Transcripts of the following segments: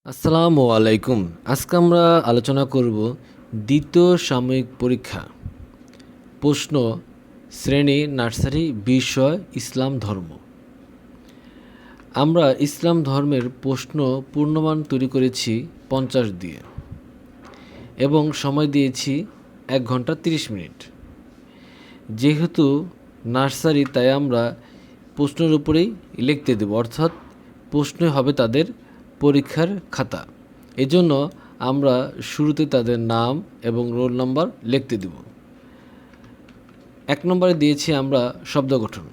আসসালামু আলাইকুম। আজকে আমরা আলোচনা করব দ্বিতীয় সাময়িক পরীক্ষা। প্রশ্ন, শ্রেণী নার্সারি, বিষয় ইসলাম ধর্ম। আমরা ইসলাম ধর্মের প্রশ্ন পূর্ণমান তৈরি করেছি 50 দিয়ে এবং সময় দিয়েছি 1 ঘন্টা 30 মিনিট। যেহেতু নার্সারি, তাই আমরা প্রশ্নের উপরেই লিখতে দেব, অর্থাৎ প্রশ্নই হবে তাদের পরীক্ষার খাতা। এজন্য আমরা শুরুতে তাদের নাম এবং রোল নাম্বার লিখতে দেব। 1 নম্বরে দিয়েছি আমরা শব্দ গঠন।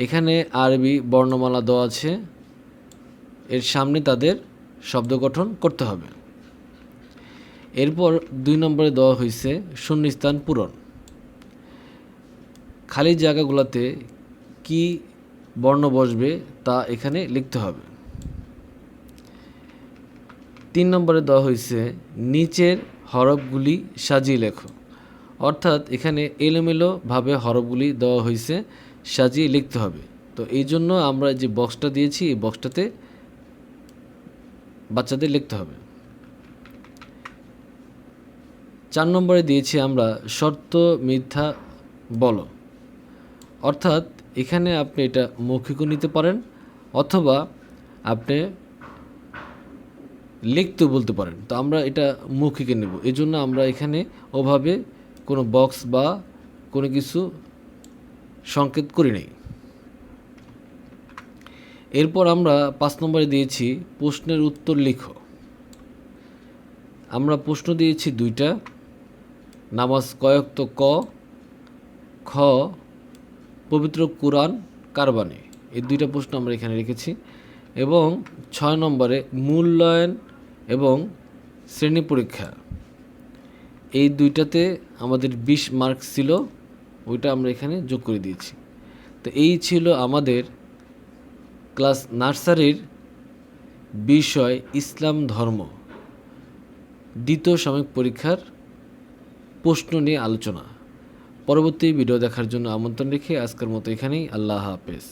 এখানে আরবি বর্ণমালা দেওয়া আছে, এর সামনে তাদের শব্দ গঠন করতে হবে। এরপর 2 নম্বরে দেওয়া হয়েছে শূন্যস্থান পূরণ। খালি জায়গাগুলোতে কি বর্ণ বসবে তা এখানে লিখতে হবে। 3 নম্বরে দেওয়া হয়েছে নিচের হরফগুলি সাজিয়ে লেখো, অর্থাৎ এখানে এলোমেলোভাবে হরফগুলি দেওয়া হয়েছে, সাজিয়ে লিখতে হবে। তো এই জন্য আমরা যে বক্সটা দিয়েছি, এই বক্সটাতে বাচ্চাদের লিখতে হবে। 4 নম্বরে দিয়েছি আমরা শর্ত মিথ্যা বলো, অর্থাৎ এখানে আপনি এটা মৌখিকও নিতে পারেন অথবা আপনি লিখতেও বলতে পারেন। তো আমরা এটা মৌখিকে নেব, এই জন্য আমরা এখানে ওভাবে কোনো বক্স বা কোনো কিছু সংকেত করি নাই। এরপর আমরা 5 নম্বরে দিয়েছি প্রশ্নের উত্তর লিখো। আমরা প্রশ্ন দিয়েছি 2টা, নামাজ কয়ক্ত ক, খ পবিত্র কুরআন কার বাণী। এই 2টা প্রশ্ন আমরা এখানে রেখেছি। এবং 6 নম্বরে মূল্যায়ন এবং শ্রেণী পরীক্ষা, এই 2টাতে আমাদের 20 মার্কস ছিল, ওইটা আমরা এখানে যোগ করে দিয়েছি। তো এই ছিল আমাদের ক্লাস নার্সারির বিষয় ইসলাম ধর্ম দ্বিতীয় সাময়িক পরীক্ষার প্রশ্ন নিয়ে আলোচনা। পরবর্তী ভিডিও দেখার জন্য আমন্ত্রণ রেখে আজকের মতো এখানেই। আল্লাহ হাফেজ।